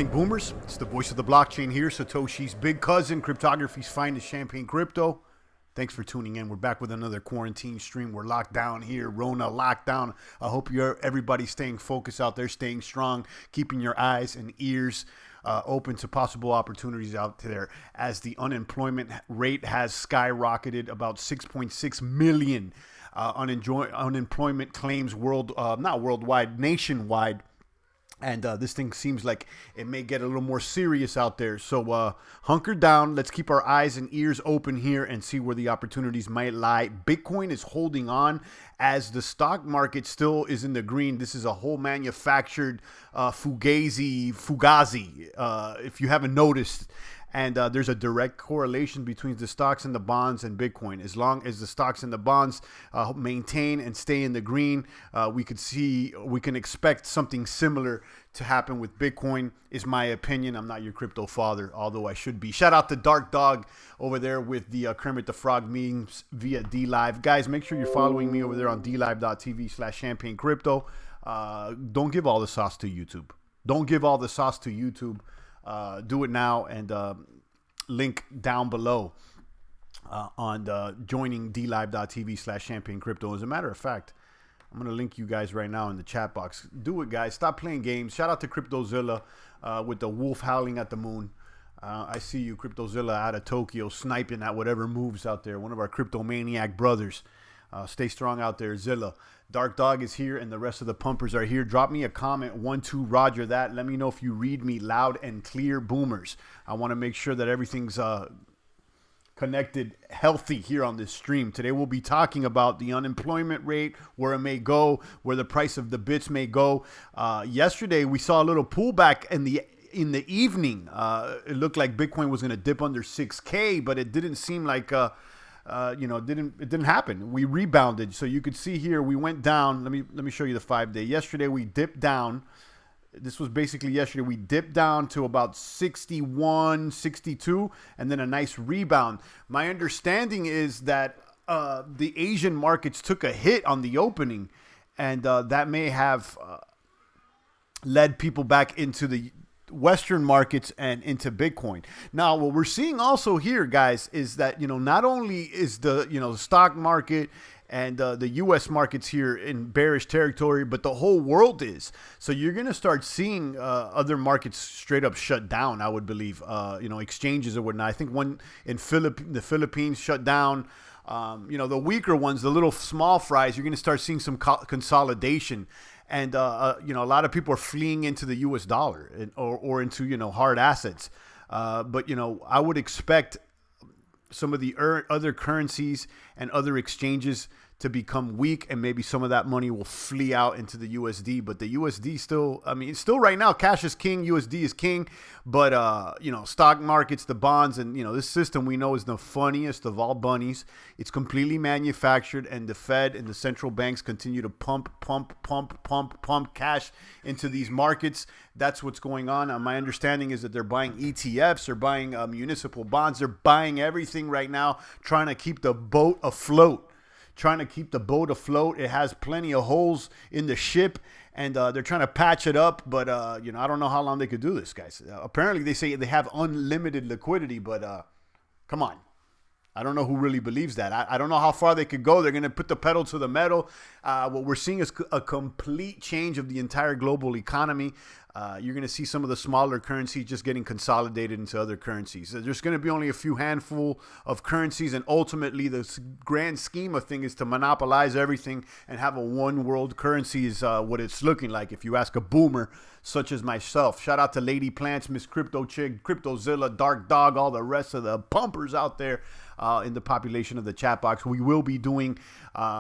morning, boomers. It's the voice of the blockchain here, Satoshi's big cousin, cryptography's finest, Champagne Crypto. Thanks for tuning in. We're back with another quarantine stream. We're locked down here, Rona lockdown. I hope everybody's staying focused out there, staying strong, keeping your eyes and ears open to possible opportunities out there, as the unemployment rate has skyrocketed. About 6.6 million unemployment claims nationwide. And this thing seems like it may get a little more serious out there. So hunker down. Let's keep our eyes and ears open here and see where the opportunities might lie. Bitcoin is holding on as the stock market still is in the green. This is a whole manufactured fugazi, if you haven't noticed. And there's a direct correlation between the stocks and the bonds and Bitcoin. As long as the stocks and the bonds maintain and stay in the green, we can expect something similar to happen with Bitcoin, is my opinion. I'm not your crypto father, although I should be. Shout out to Dark Dog over there with the Kermit the Frog memes via DLive. Guys, make sure you're following me over there on dlive.tv/champagne crypto. Don't give all the sauce to YouTube. Don't give all the sauce to YouTube. Do it now, and link down below on joining dlive.tv/champagne crypto. As a matter of fact, I'm going to link you guys right now in the chat box. Do it, guys. Stop playing games. Shout out to CryptoZilla with the wolf howling at the moon. I see you, CryptoZilla, out of Tokyo, sniping at whatever moves out there. One of our crypto maniac brothers. Stay strong out there, Zilla. Dark Dog is here, and the rest of the pumpers are here. Drop me a comment, 1-2, roger that. Let me know if you read me loud and clear, boomers. I want to make sure that everything's connected, healthy here on this stream. Today we'll be talking about the unemployment rate, where it may go, where the price of the bits may go. Yesterday we saw a little pullback in the evening. It looked like Bitcoin was going to dip under 6K, but it didn't seem like it didn't happen. We rebounded. So you could see here, we went down. Let me show you the 5-day. Yesterday we dipped down. This was basically yesterday. We dipped down to about 61, 62, and then a nice rebound. My understanding is that the Asian markets took a hit on the opening, and that may have led people back into the Western markets and into Bitcoin. Now, what we're seeing also here, guys, is that, not only is the, stock market and the U.S. markets here in bearish territory, but the whole world is. So you're going to start seeing other markets straight up shut down, I would believe, exchanges or whatnot. I think one in the Philippines shut down. The weaker ones, the little small fries, you're going to start seeing some consolidation. And, a lot of people are fleeing into the U.S. dollar or into, hard assets. But I would expect some of the other currencies and other exchanges to become weak, and maybe some of that money will flee out into the USD. But the USD still right now, cash is king, USD is king. But, stock markets, the bonds, and, this system we know is the funniest of all bunnies. It's completely manufactured, and the Fed and the central banks continue to pump cash into these markets. That's what's going on. My understanding is that they're buying ETFs, they're buying municipal bonds, they're buying everything right now, trying to keep the boat afloat. It has plenty of holes in the ship, and they're trying to patch it up. But, I don't know how long they could do this, guys. Apparently, they say they have unlimited liquidity, but come on. I don't know who really believes that. I don't know how far they could go. They're going to put the pedal to the metal. What we're seeing is a complete change of the entire global economy. You're going to see some of the smaller currencies just getting consolidated into other currencies. There's going to be only a few handful of currencies, and ultimately the grand scheme of things is to monopolize everything and have a one world currency is what it's looking like, if you ask a boomer such as myself. Shout out to Lady Plants, Miss Crypto Chick, CryptoZilla, Dark Dog, all the rest of the pumpers out there in the population of the chat box. We will be doing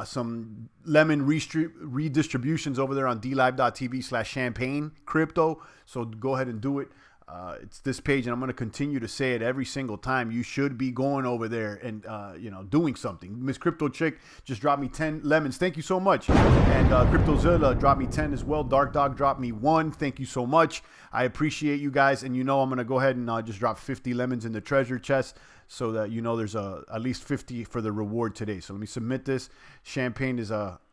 some lemon redistributions over there on dlive.tv/champagne crypto. So go ahead and do it. It's this page, and I'm going to continue to say it every single time. You should be going over there and, doing something. Miss Crypto Chick just dropped me 10 lemons. Thank you so much. And CryptoZilla dropped me 10 as well. Dark Dog dropped me 1. Thank you so much. I appreciate you guys. And, I'm going to go ahead and just drop 50 lemons in the treasure chest, so that there's at least 50 for the reward today. So let me submit this. Champagne is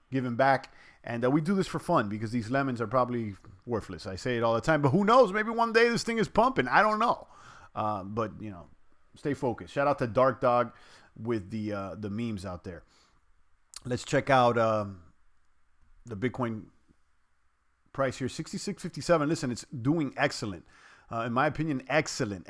giving back, And we do this for fun because these lemons are probably worthless. I say it all the time, but who knows? Maybe one day this thing is pumping. I don't know. But, stay focused. Shout out to Dark Dog with the memes out there. Let's check out the Bitcoin price here, 66.57. Listen, it's doing excellent. In my opinion, excellent.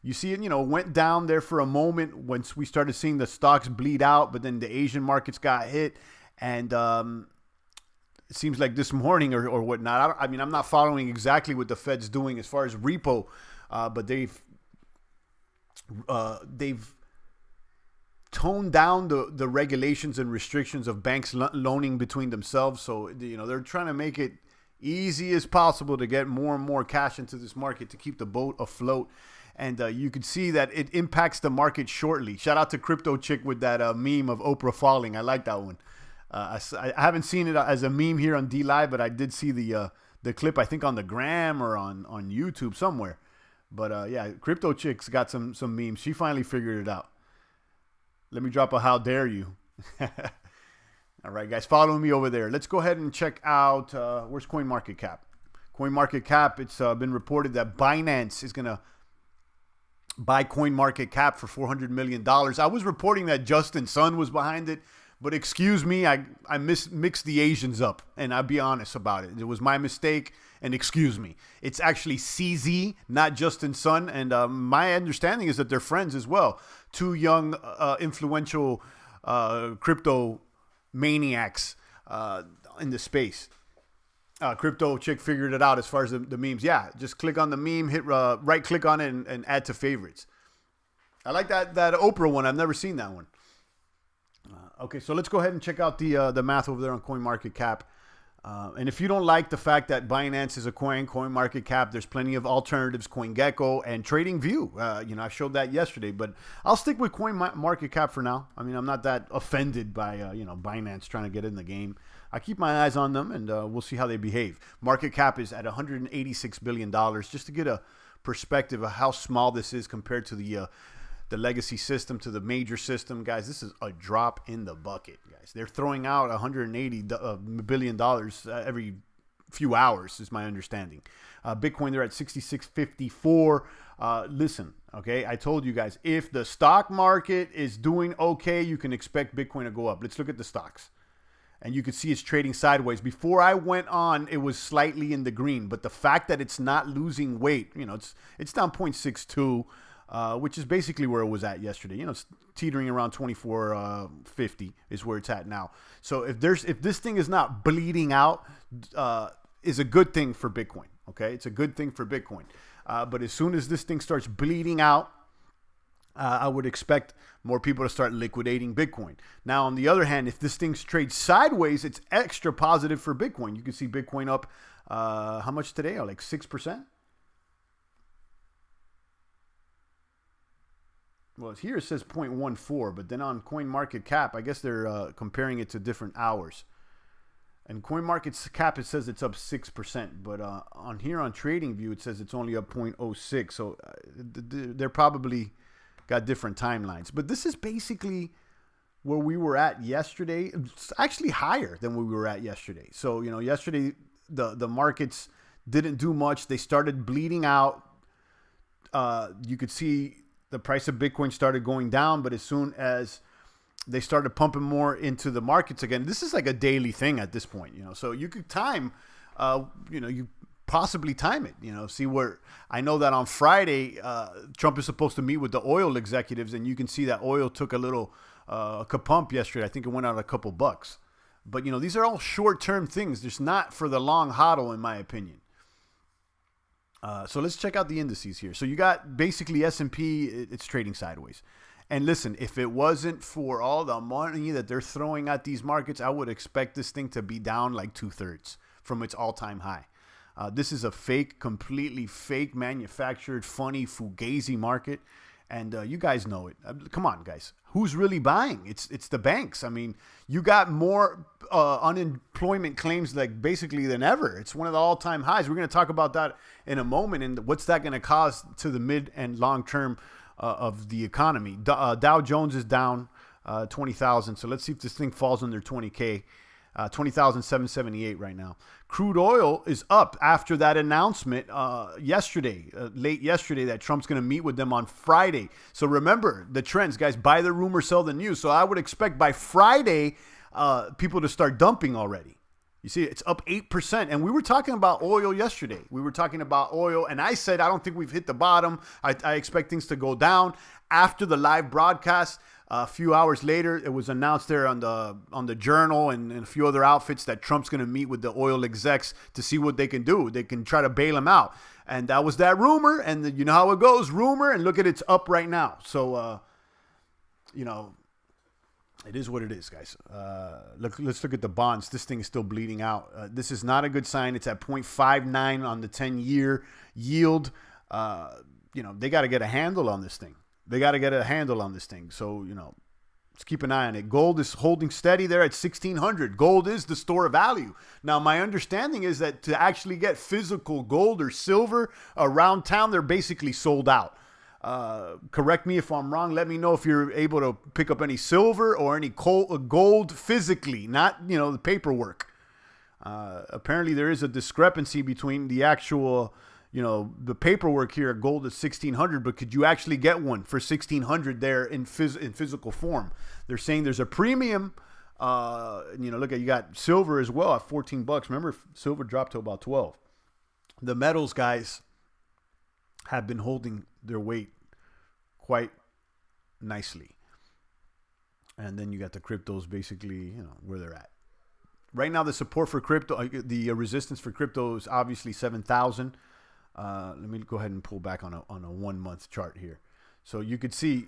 You see it, went down there for a moment once we started seeing the stocks bleed out, but then the Asian markets got hit. And it seems like this morning or whatnot. I'm not following exactly what the Fed's doing as far as repo, but they've toned down the regulations and restrictions of banks loaning between themselves. So, they're trying to make it easy as possible to get more and more cash into this market to keep the boat afloat. And you can see that it impacts the market shortly. Shout out to Crypto Chick with that meme of Oprah falling. I like that one. I haven't seen it as a meme here on D Live, but I did see the clip, I think on the Gram or on YouTube somewhere. But yeah, Crypto Chick's got some memes. She finally figured it out. Let me drop a how dare you. All right, guys, follow me over there. Let's go ahead and check out, where's CoinMarketCap? CoinMarketCap, it's been reported that Binance is going to buy CoinMarketCap for $400 million. I was reporting that Justin Sun was behind it, but excuse me, I mixed the Asians up, and I'll be honest about it. It was my mistake, and excuse me. It's actually CZ, not Justin Sun, and my understanding is that they're friends as well. Two young, influential crypto maniacs in the space. Crypto Chick figured it out as far as the memes. Yeah, just click on the meme, hit right click on it, and add to favorites. I like that Oprah one. I've never seen that one. Okay, so let's go ahead and check out the math over there on CoinMarketCap. And if you don't like the fact that Binance is a CoinMarketCap, there's plenty of alternatives, CoinGecko and TradingView. I showed that yesterday, but I'll stick with CoinMarketCap for now. I'm not that offended by, Binance trying to get in the game. I keep my eyes on them, and we'll see how they behave. Market cap is at $186 billion, just to get a perspective of how small this is compared to the legacy system, to the major system. Guys, this is a drop in the bucket, guys. They're throwing out $180 billion every few hours, is my understanding. Bitcoin, they're at 66.54. Listen, okay, I told you guys, if the stock market is doing okay, you can expect Bitcoin to go up. Let's look at the stocks. And you can see it's trading sideways. Before I went on, it was slightly in the green. But the fact that it's not losing weight, it's down 0.62. Which is basically where it was at yesterday. It's teetering around 24.50 is where it's at now. So if this thing is not bleeding out, is a good thing for Bitcoin. Okay, it's a good thing for Bitcoin. But as soon as this thing starts bleeding out, I would expect more people to start liquidating Bitcoin. Now, on the other hand, if this thing trades sideways, it's extra positive for Bitcoin. You can see Bitcoin up how much today? Like 6%. Well, here it says 0.14, but then on CoinMarketCap, I guess they're comparing it to different hours. And CoinMarketCap, it says it's up 6%, but on here on TradingView, it says it's only up 0.06. So they're probably got different timelines. But this is basically where we were at yesterday. It's actually higher than where we were at yesterday. So, yesterday the markets didn't do much. They started bleeding out. You could see the price of Bitcoin started going down, but as soon as they started pumping more into the markets again, this is like a daily thing at this point, so you could time, you possibly time it, see where. I know that on Friday, Trump is supposed to meet with the oil executives, and you can see that oil took a little kapump yesterday. I think it went out a couple bucks, but these are all short-term things. There's not for the long hodl, in my opinion. So let's check out the indices here. So you got basically S&P, it's trading sideways. And listen, if it wasn't for all the money that they're throwing at these markets, I would expect this thing to be down like 2/3 from its all-time high. This is a completely fake manufactured, funny, fugazi market. And you guys know it. Come on, guys. Who's really buying? It's the banks. You got more unemployment claims basically than ever. It's one of the all-time highs. We're going to talk about that in a moment. And what's that going to cause to the mid and long term of the economy? Dow Jones is down 20,000. So let's see if this thing falls under 20K. 20,778 right now. Crude oil is up after that announcement yesterday, late yesterday, that Trump's going to meet with them on Friday. So remember the trends, guys. Buy the rumor, sell the news. So I would expect by Friday, people to start dumping already. You see, it's up 8%. And we were talking about oil yesterday. We were talking about oil, and I said I don't think we've hit the bottom. I expect things to go down. After the live broadcast, a few hours later, it was announced there on the Journal and a few other outfits that Trump's going to meet with the oil execs to see what they can do. They can try to bail him out. And that was that rumor. And you know how it goes, rumor. And look at it's up right now. So, it is what it is, guys. Let's look at the bonds. This thing is still bleeding out. This is not a good sign. It's at 0.59 on the 10-year yield. They got to get a handle on this thing. So, let's keep an eye on it. Gold is holding steady there at 1,600. Gold is the store of value. Now, my understanding is that to actually get physical gold or silver around town, they're basically sold out. Correct me if I'm wrong. Let me know if you're able to pick up any silver or any gold physically, not, the paperwork. Apparently there is a discrepancy between the actual, the paperwork here at gold is 1,600, but could you actually get one for 1,600 there in physical form? They're saying there's a premium. Look at, you got silver as well at $14. Remember, silver dropped to about 12. The metals guys have been holding their weight quite nicely. And then you got the cryptos basically, where they're at. Right now, the support for crypto, the resistance for crypto is obviously 7,000. Let me go ahead and pull back on a 1 month chart here. So you could see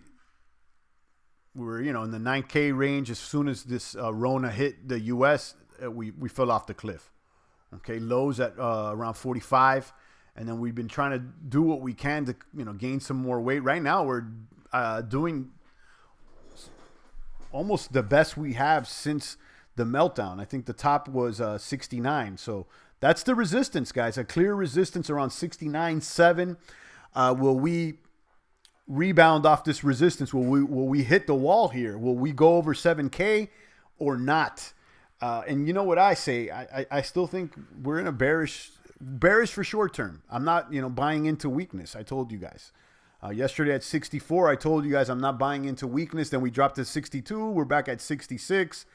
we're, in the 9K range. As soon as this Rona hit the US, we fell off the cliff. Okay. Lows at around 45. And then we've been trying to do what we can to, gain some more weight. Right now, we're doing almost the best we have since the meltdown. I think the top was 69. So that's the resistance, guys. A clear resistance around 69.7. Will we rebound off this resistance? Will we hit the wall here? Will we go over 7K or not? And you know what I say? I still think we're in a bearish for short term. I'm not, buying into weakness. I told you guys yesterday at 64. I told you guys I'm not buying into weakness. Then we dropped to 62. We're back at 66.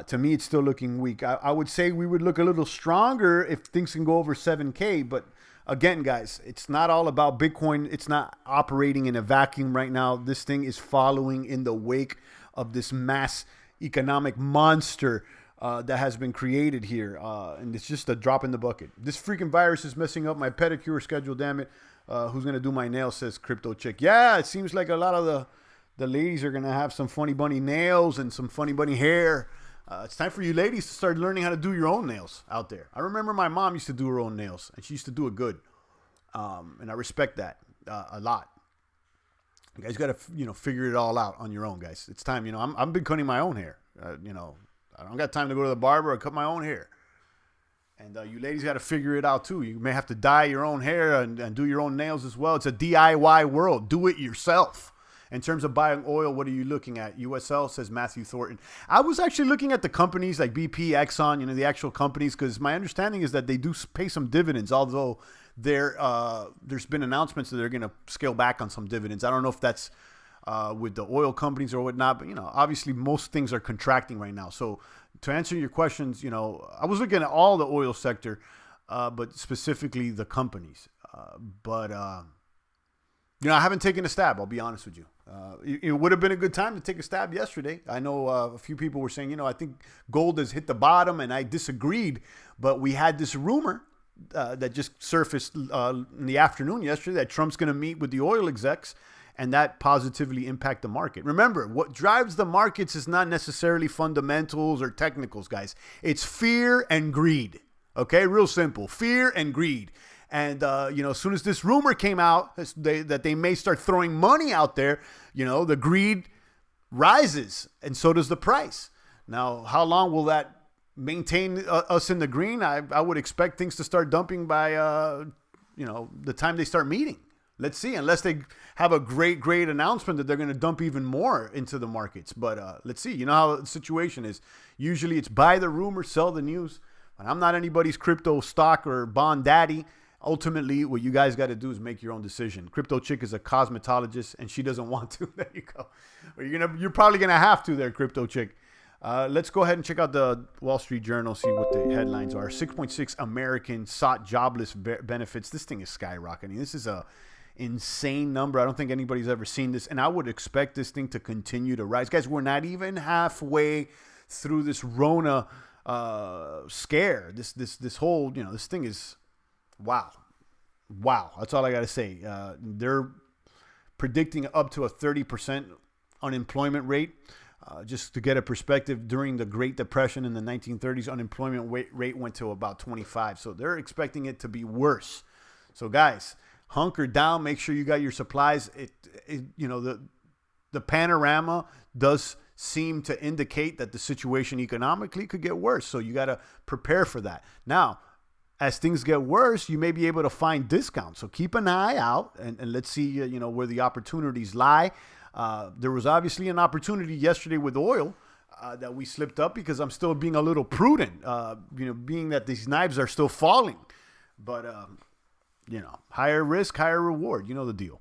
To me, it's still looking weak. I would say we would look a little stronger if things can go over 7K. But again, guys, it's not all about Bitcoin. It's not operating in a vacuum right now. This thing is following in the wake of this mass economic monster that has been created here. And it's just a drop in the bucket. This freaking virus is messing up my pedicure schedule, damn it. Who's going to do my nails, says Crypto Chick. Yeah, it seems like a lot of the ladies are going to have some funny bunny nails and some funny bunny hair. It's time for you ladies to start learning how to do your own nails out there. I remember my mom used to do her own nails, and she used to do it good. And I respect that a lot. You guys got to, figure it all out on your own, guys. It's time, I've been cutting my own hair. I don't got time to go to the barber or cut my own hair. And you ladies got to figure it out too. You may have to dye your own hair and do your own nails as well. It's a DIY world. Do it yourself. In terms of buying oil, what are you looking at? USL, says Matthew Thornton. I was actually looking at the companies like BP, Exxon, the actual companies, because my understanding is that they do pay some dividends, although there's been announcements that they're going to scale back on some dividends. I don't know if that's with the oil companies or whatnot, but, obviously most things are contracting right now. So to answer your questions, I was looking at all the oil sector, but specifically the companies. I haven't taken a stab. I'll be honest with you. It would have been a good time to take a stab yesterday. I know a few people were saying, I think gold has hit the bottom, and I disagreed. But we had this rumor that just surfaced in the afternoon yesterday that Trump's going to meet with the oil execs, and that positively impact the market. Remember, what drives the markets is not necessarily fundamentals or technicals, guys. It's fear and greed. Okay, real simple. Fear and greed. And, as soon as this rumor came out that they may start throwing money out there, the greed rises, and so does the price. Now, how long will that maintain us in the green? I would expect things to start dumping by, the time they start meeting. let's see, unless they have a great announcement that they're going to dump even more into the markets. But let's see. You know how the situation is. Usually it's buy the rumor, sell the news. And I'm not anybody's crypto stock or bond daddy. Ultimately, what you guys got to do is make your own decision. Crypto Chick is a cosmetologist, and she doesn't want to. There you go. You're probably gonna have to there, Crypto Chick. Let's go ahead and check out the Wall Street Journal, see what the headlines are. 6.6 Americans sought jobless benefits. This thing is skyrocketing. This is a insane number. I don't think anybody's ever seen this, and I would expect this thing to continue to rise. Guys, we're not even halfway through this Rona scare. This whole, this thing is. Wow. That's all I got to say. They're predicting up to a 30% unemployment rate. Just to get a perspective, during the Great Depression in the 1930s, unemployment rate went to about 25. So they're expecting it to be worse. So guys, hunker down. Make sure you got your supplies. The panorama does seem to indicate that the situation economically could get worse. So you got to prepare for that. Now, as things get worse, you may be able to find discounts. So keep an eye out and let's see, where the opportunities lie. There was obviously an opportunity yesterday with oil that we slipped up because I'm still being a little prudent, being that these knives are still falling. But, higher risk, higher reward. You know the deal.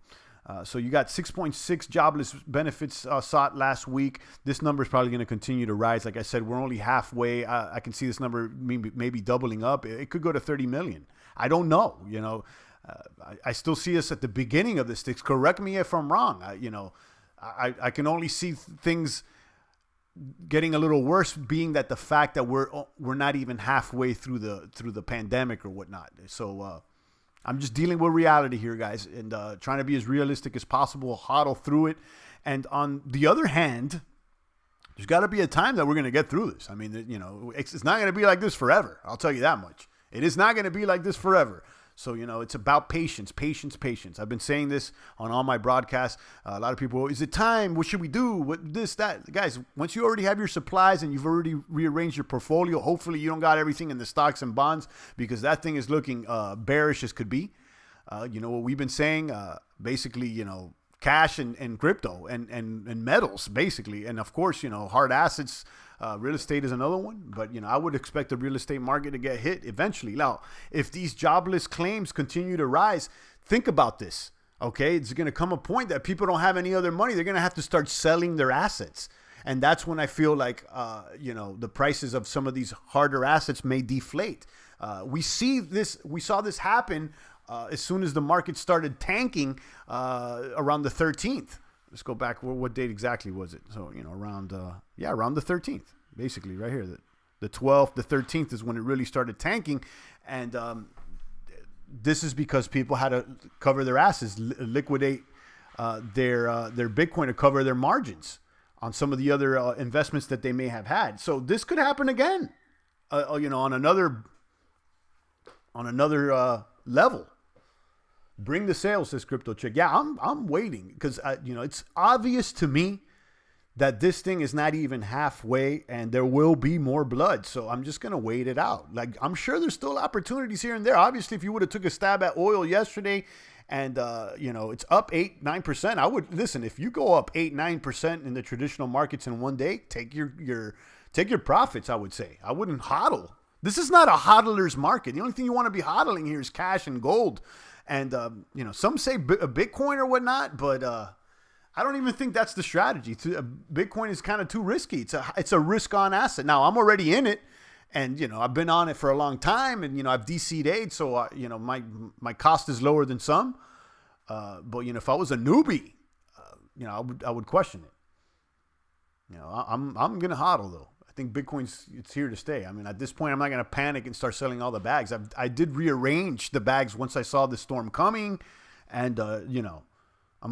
So you got 6.6 jobless benefits sought last week. This number is probably going to continue to rise. Like I said, we're only halfway. I can see this number maybe doubling up. It could go to 30 million. I don't know. I still see us at the beginning of this. Correct me if I'm wrong. I can only see things getting a little worse, being that the fact that we're not even halfway through the pandemic or whatnot. So I'm just dealing with reality here, guys, and trying to be as realistic as possible, hodl through it. And on the other hand, there's got to be a time that we're going to get through this. I mean, it's not going to be like this forever. I'll tell you that much. It is not going to be like this forever. So, it's about patience. I've been saying this on all my broadcasts. A lot of people, is it time? What should we do? What this, that? Guys, once you already have your supplies and you've already rearranged your portfolio, hopefully you don't got everything in the stocks and bonds because that thing is looking bearish as could be. What we've been saying, basically, cash and crypto and metals, basically. And, of course, hard assets. Real estate is another one, but I would expect the real estate market to get hit eventually. Now, if these jobless claims continue to rise, think about this. Okay, it's going to come a point that people don't have any other money. They're going to have to start selling their assets, and that's when I feel like the prices of some of these harder assets may deflate. We saw this happen as soon as the market started tanking around the 13th. Let's go back. What date exactly was it? So, around the 13th, basically right here. The 12th, the 13th is when it really started tanking. And this is because people had to cover their asses, liquidate their Bitcoin to cover their margins on some of the other investments that they may have had. So this could happen again, on another level. Bring the sales, says Crypto Chick. Yeah, I'm waiting because it's obvious to me that this thing is not even halfway, and there will be more blood. So I'm just gonna wait it out. Like, I'm sure there's still opportunities here and there. Obviously, if you would have took a stab at oil yesterday, and it's up 8-9%, I would listen. If you go up 8-9% in the traditional markets in one day, take your profits. I would say I wouldn't hodl. This is not a hodler's market. The only thing you want to be hodling here is cash and gold. And, some say Bitcoin or whatnot, but I don't even think that's the strategy. Bitcoin is kind of too risky. It's a risk-on asset. Now, I'm already in it, and, I've been on it for a long time, and, I've DC'd, so, my cost is lower than some. But, if I was a newbie, I would question it. I'm going to hodl, though. I think it's here to stay. I mean, at this point, I'm not going to panic and start selling all the bags. I did rearrange the bags once I saw the storm coming, and I'm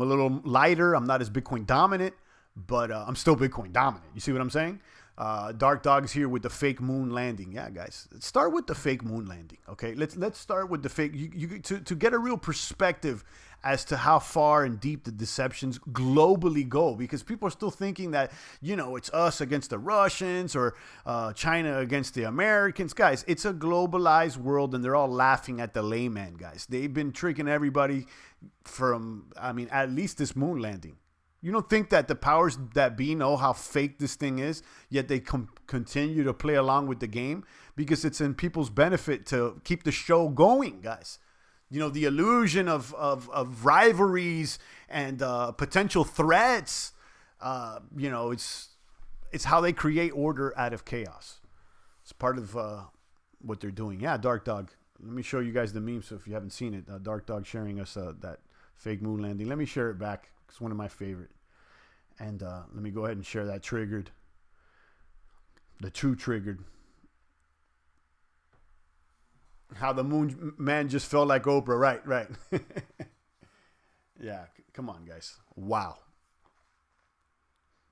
a little lighter. I'm not as Bitcoin dominant, but I'm still Bitcoin dominant. You see what I'm saying? Dark Dog's here with the fake moon landing. Yeah, guys, let's start with the fake moon landing. Okay, let's start with the fake. To get a real perspective as to how far and deep the deceptions globally go, because people are still thinking that it's us against the Russians or China against the Americans. Guys, it's a globalized world, and they're all laughing at the layman. Guys, they've been tricking everybody from at least this moon landing. You don't think that the powers that be know how fake this thing is, yet they continue to play along with the game because it's in people's benefit to keep the show going, guys. The illusion of rivalries and potential threats, it's how they create order out of chaos. It's part of what they're doing. Yeah, Dark Dog. Let me show you guys the meme, so if you haven't seen it, Dark Dog sharing us that fake moon landing. Let me share it back. It's one of my favorite. And let me go ahead and share that triggered. The true triggered. How the moon man just felt like Oprah. Right. Yeah, come on, guys. Wow.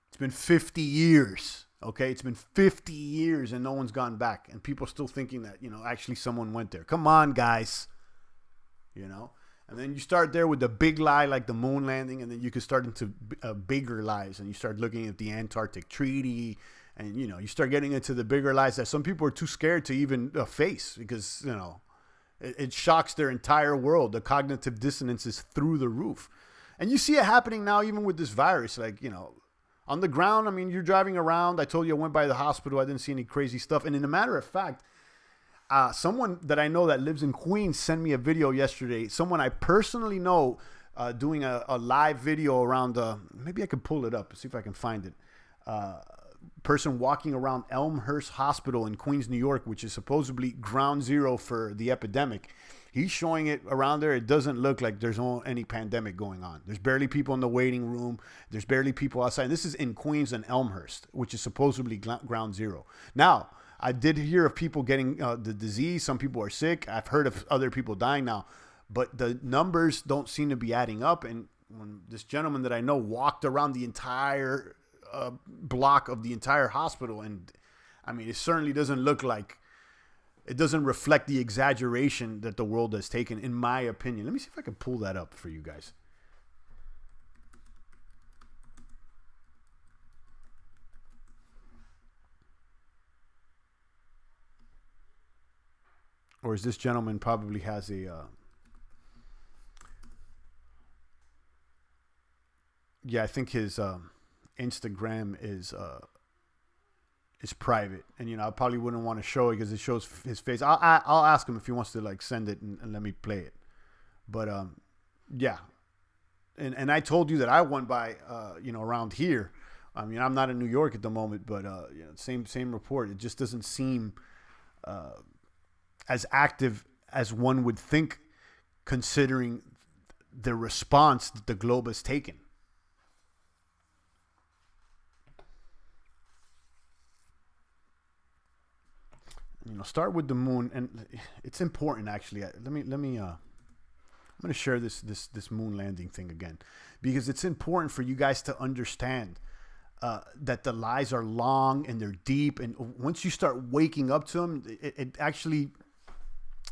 It's been 50 years. Okay, it's been 50 years and no one's gone back. And people still thinking that, actually someone went there. Come on, guys. And then you start there with the big lie like the moon landing, and then you can start into bigger lies, and you start looking at the Antarctic Treaty, and you start getting into the bigger lies that some people are too scared to even face because it shocks their entire world. The cognitive dissonance is through the roof, and you see it happening now even with this virus. Like on the ground, you're driving around. I told you I went by the hospital. I didn't see any crazy stuff, and in a matter of fact, someone that I know that lives in Queens sent me a video yesterday. Someone I personally know doing a live video around, maybe I could pull it up, see if I can find it. Person walking around Elmhurst Hospital in Queens, New York, which is supposedly ground zero for the epidemic. He's showing it around there. It doesn't look like there's any pandemic going on. There's barely people in the waiting room. There's barely people outside. And this is in Queens and Elmhurst, which is supposedly ground zero. Now, I did hear of people getting the disease. Some people are sick. I've heard of other people dying now. But the numbers don't seem to be adding up. And when this gentleman that I know walked around the entire block of the entire hospital, and it certainly doesn't look like, it doesn't reflect the exaggeration that the world has taken, in my opinion. Let me see if I can pull that up for you guys. Or is this gentleman probably has a... yeah, I think his Instagram is private. And, I probably wouldn't want to show it because it shows his face. I'll ask him if he wants to, send it and let me play it. But, yeah. And I told you that I went by, around here. I'm not in New York at the moment, but, same report. It just doesn't seem... as active as one would think, considering the response that the globe has taken. Start with the moon, and it's important actually. Let me. I'm going to share this moon landing thing again, because it's important for you guys to understand that the lies are long and they're deep, and once you start waking up to them, it actually.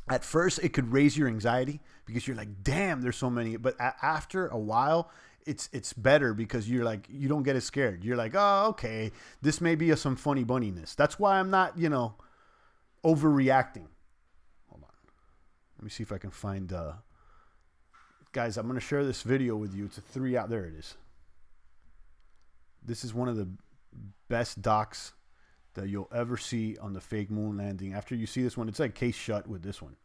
At first, it could raise your anxiety because you're like, damn, there's so many. But after a while, it's better because you're like, you don't get as scared. You're like, oh, okay, this may be some funny bunniness. That's why I'm not, overreacting. Hold on. Let me see if I can find, guys, I'm going to share this video with you. It's a 3-hour, there it is. This is one of the best docs that you'll ever see on the fake moon landing. After you see this one, it's like case shut with this one.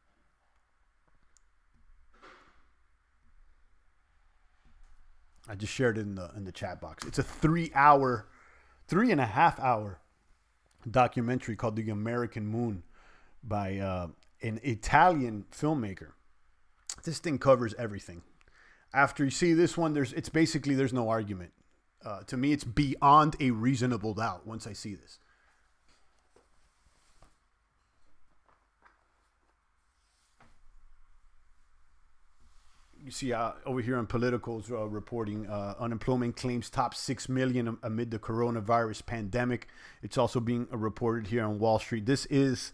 I just shared it in the chat box. It's a 3.5-hour documentary called The American Moon by an Italian filmmaker. This thing covers everything. After you see this one, there's no argument. To me, it's beyond a reasonable doubt once I see this. You see over here on Political's reporting, unemployment claims top 6 million amid the coronavirus pandemic. It's also being reported here on Wall Street. This is,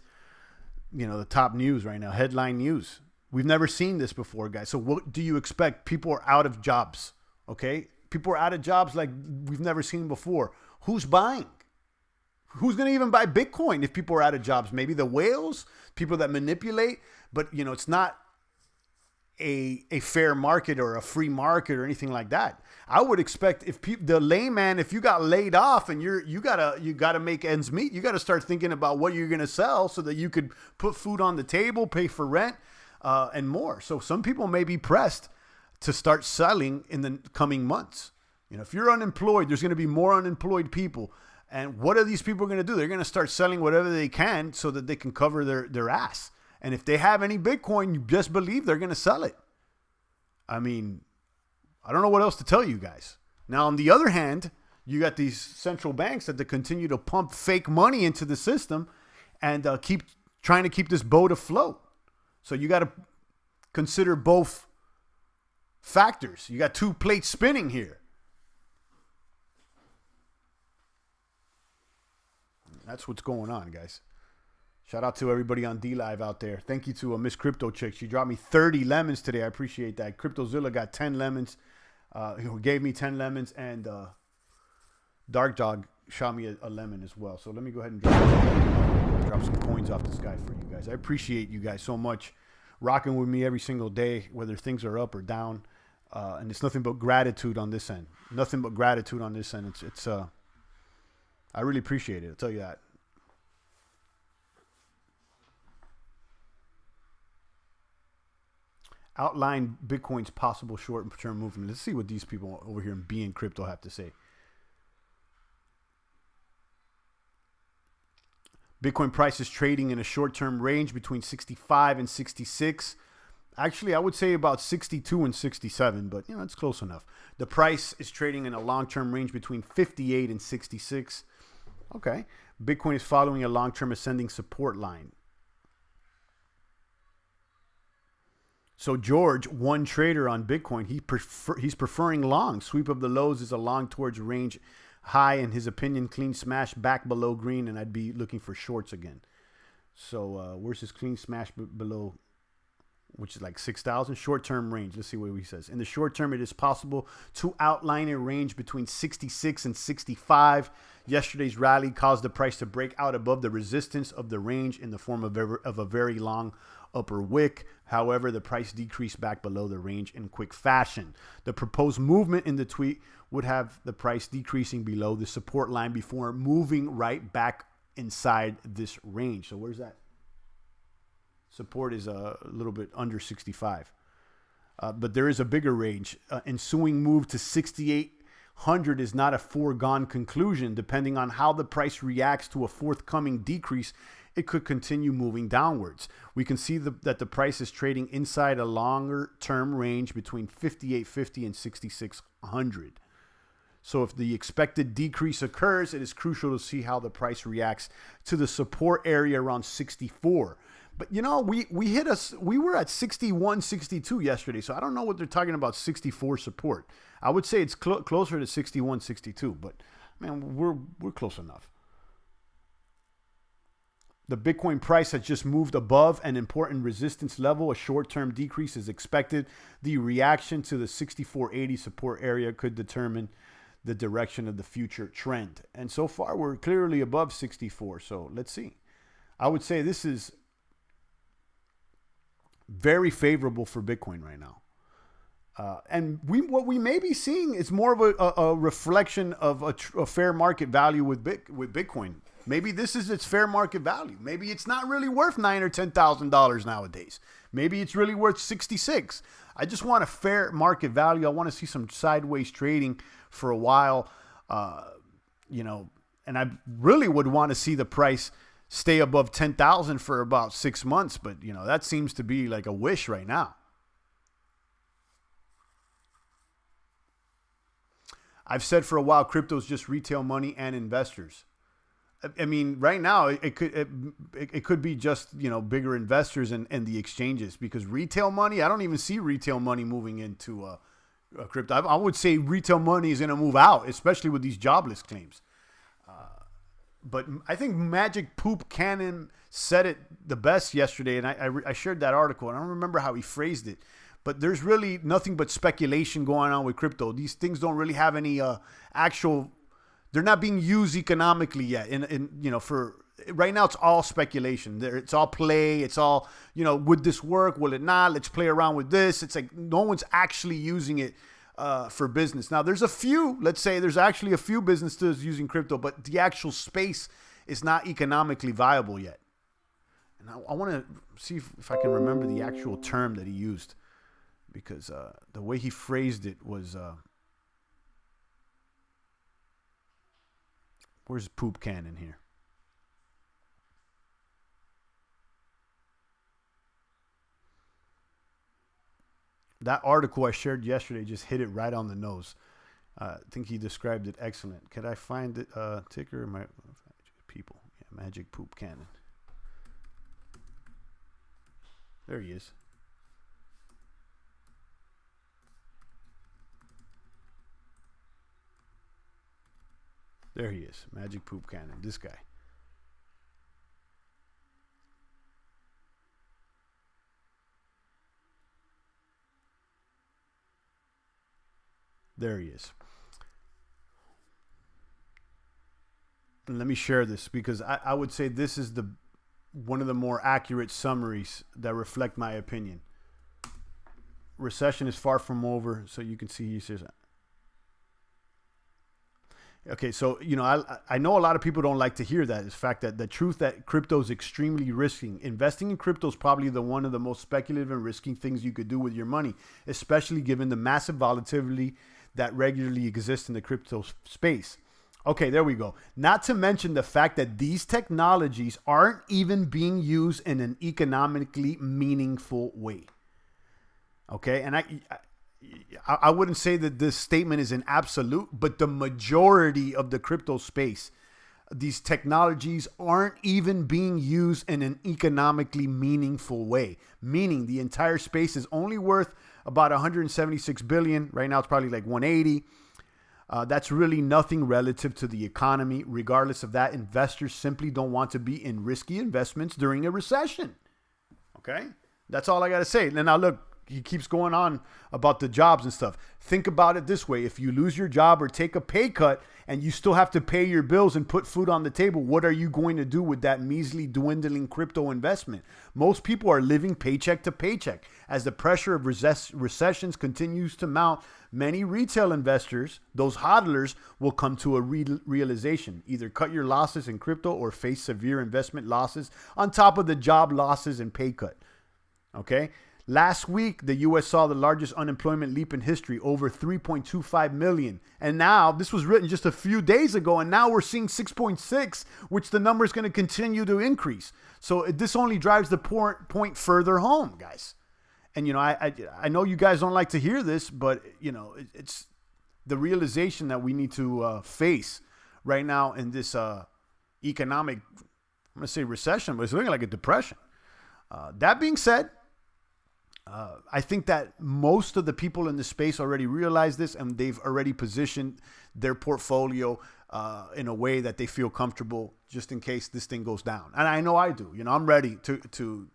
the top news right now, headline news. We've never seen this before, guys. So what do you expect? People are out of jobs, okay? People are out of jobs like we've never seen before. Who's buying? Who's going to even buy Bitcoin if people are out of jobs? Maybe the whales, people that manipulate, but, it's not a fair market or a free market or anything like that. I would expect if the layman, if you got laid off and you gotta make ends meet, you got to start thinking about what you're going to sell so that you could put food on the table, pay for rent, and more. So some people may be pressed to start selling in the coming months. If you're unemployed, there's going to be more unemployed people. And what are these people going to do? They're going to start selling whatever they can so that they can cover their ass. And if they have any Bitcoin, you just believe they're going to sell it. I mean, I don't know what else to tell you guys. Now, on the other hand, you got these central banks that they continue to pump fake money into the system and keep trying to keep this boat afloat. So you got to consider both factors. You got two plates spinning here. That's what's going on, guys. Shout out to everybody on D-Live out there. Thank you to Miss Crypto Chick. She dropped me 30 lemons today. I appreciate that. Crypto Zilla got 10 lemons. He gave me 10 lemons. And Dark Dog shot me a lemon as well. So let me go ahead and drop some coins off the sky for you guys. I appreciate you guys so much. Rocking with me every single day, whether things are up or down. And it's nothing but gratitude on this end. Nothing but gratitude on this end. It's I really appreciate it. I'll tell you that. Outline Bitcoin's possible short-term movement. Let's see what these people over here in Being Crypto have to say. Bitcoin price is trading in a short-term range between 65 and 66. Actually, I would say about 62 and 67, but it's close enough. The price is trading in a long-term range between 58 and 66. Okay. Bitcoin is following a long-term ascending support line. So George, one trader on Bitcoin, he's preferring long. Sweep of the lows is a long towards range high, in his opinion. Clean smash back below green, and I'd be looking for shorts again. So where's his clean smash below, which is like 6,000? Short-term range. Let's see what he says. In the short term, it is possible to outline a range between 66 and 65. Yesterday's rally caused the price to break out above the resistance of the range in the form of a very long upper wick. However, the price decreased back below the range in quick fashion. The proposed movement in the tweet would have the price decreasing below the support line before moving right back inside this range. So where's that? Support is a little bit under 65. But there is a bigger range. Ensuing move to 6,800 is not a foregone conclusion. Depending on how the price reacts to a forthcoming decrease, it could continue moving downwards. We can see that the price is trading inside a longer term range between 5,850 and 6,600. So if the expected decrease occurs, it is crucial to see how the price reacts to the support area around 64. But we were at 61, 62 yesterday. So I don't know what they're talking about 64 support. I would say it's closer to 61, 62, but man, we're close enough. The Bitcoin price has just moved above an important resistance level. A short-term decrease is expected. The reaction to the 6480 support area could determine the direction of the future trend. And so far, we're clearly above 64. So let's see. I would say this is very favorable for Bitcoin right now. And what we may be seeing is more of a reflection of a fair market value with Bitcoin. Maybe this is its fair market value. Maybe it's not really worth $9,000 or $10,000 nowadays. Maybe it's really worth 66. I just want a fair market value. I want to see some sideways trading for a while, and I really would want to see the price stay above 10,000 for about 6 months. But, that seems to be like a wish right now. I've said for a while, crypto is just retail money and investors. I mean, right now it could be just bigger investors and the exchanges, because retail money, I don't even see retail money moving into crypto. I would say retail money is going to move out, especially with these jobless claims. But I think Magic Poop Cannon said it the best yesterday, and I shared that article, and I don't remember how he phrased it. But there's really nothing but speculation going on with crypto. These things don't really have any actual. They're not being used economically yet. For right now, it's all speculation. It's all play. It's all would this work? Will it not? Let's play around with this. It's like no one's actually using it for business. Now, there's a few. Let's say there's actually a few businesses using crypto, but the actual space is not economically viable yet. And I want to see if I can remember the actual term that he used. Because the way he phrased it was, where's Poop Cannon here? That article I shared yesterday just hit it right on the nose. I think he described it excellent. Could I find it? Ticker, my people. Yeah, Magic Poop Cannon. There he is. There he is, Magic Poop Cannon, this guy. There he is. And let me share this, because I would say this is one of the more accurate summaries that reflect my opinion. Recession is far from over, so you can see he says. Okay, so I know a lot of people don't like to hear that. Is the fact that the truth that crypto is extremely risky. Investing in crypto is probably one of the most speculative and risky things you could do with your money, especially given the massive volatility that regularly exists in the crypto space. Okay, there we go. Not to mention the fact that these technologies aren't even being used in an economically meaningful way. Okay, and I wouldn't say that this statement is an absolute, but the majority of the crypto space, these technologies aren't even being used in an economically meaningful way. Meaning the entire space is only worth about 176 billion. Right now it's probably like 180. That's really nothing relative to the economy. Regardless of that, investors simply don't want to be in risky investments during a recession. Okay? That's all I got to say. And now look, he keeps going on about the jobs and stuff. Think about it this way. If you lose your job or take a pay cut and you still have to pay your bills and put food on the table, what are you going to do with that measly dwindling crypto investment? Most people are living paycheck to paycheck. As the pressure of recessions continues to mount, many retail investors, those hodlers, will come to a realization. Either cut your losses in crypto or face severe investment losses on top of the job losses and pay cut. Okay? Last week, the U.S. saw the largest unemployment leap in history, over 3.25 million. And now, this was written just a few days ago, and now we're seeing 6.6, which the number is going to continue to increase. So this only drives the point further home, guys. And, I know you guys don't like to hear this, but, it's the realization that we need to face right now in this economic, I'm going to say recession, but it's looking like a depression. That being said, I think that most of the people in the space already realize this, and they've already positioned their portfolio in a way that they feel comfortable just in case this thing goes down. And I know I do. I'm ready to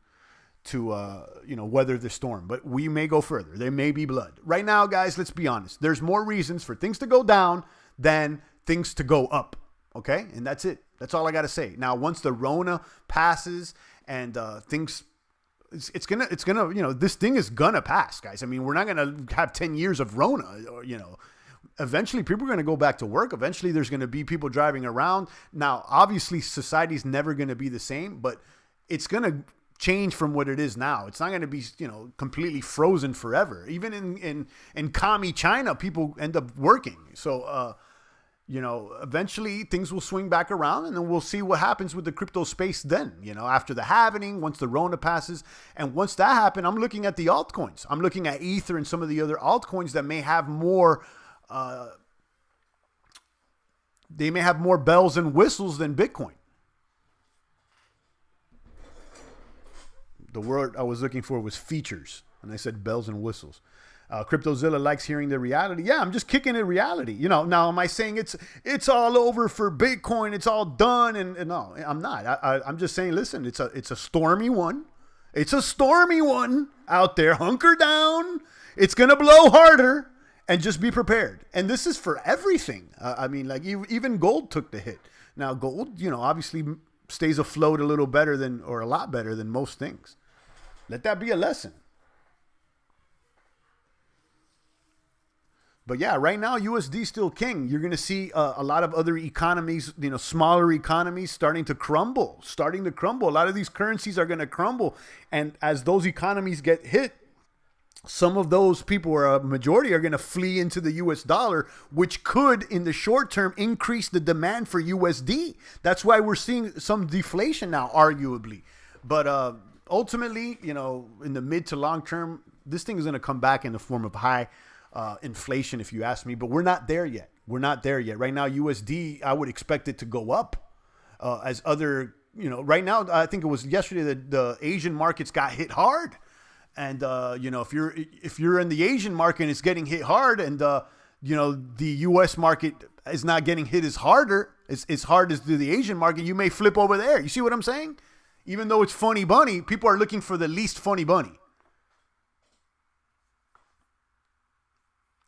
weather the storm. But we may go further. There may be blood. Right now, guys, let's be honest. There's more reasons for things to go down than things to go up. Okay? And that's it. That's all I got to say. Now, once the Rona passes and things... It's gonna, this thing is gonna pass, guys. I mean, we're not gonna have 10 years of Rona, or, eventually people are gonna go back to work. Eventually there's gonna be people driving around. Now, obviously society's never gonna be the same, but it's gonna change from what it is now. It's not gonna be, completely frozen forever. Even in commie China, people end up working. So, eventually things will swing back around, and then we'll see what happens with the crypto space then, after the halvening, once the Rona passes. And once that happens, I'm looking at the altcoins. I'm looking at Ether and some of the other altcoins that may have more They may have more bells and whistles than Bitcoin. The word I was looking for was features, and I said bells and whistles. CryptoZilla likes hearing the reality. Yeah, I'm just kicking it reality. Now am I saying it's all over for Bitcoin? It's all done? And no, I'm not. I'm just saying, listen, it's a stormy one. It's a stormy one out there. Hunker down. It's gonna blow harder, and just be prepared. And this is for everything. Even gold took the hit. Now gold, obviously stays afloat a little better than, or a lot better than most things. Let that be a lesson. But yeah, right now, USD still king. You're going to see a lot of other economies, smaller economies starting to crumble. A lot of these currencies are going to crumble. And as those economies get hit, some of those people, or a majority, are going to flee into the US dollar, which could, in the short term, increase the demand for USD. That's why we're seeing some deflation now, arguably. But ultimately, in the mid to long term, this thing is going to come back in the form of high inflation, if you ask me. But we're not there yet. Right now, USD, I would expect it to go up as other, right now, I think it was yesterday that the Asian markets got hit hard. And, if you're in the Asian market and it's getting hit hard, and, the U.S. market is not getting hit as hard as the Asian market, you may flip over there. You see what I'm saying? Even though it's funny bunny, people are looking for the least funny bunny.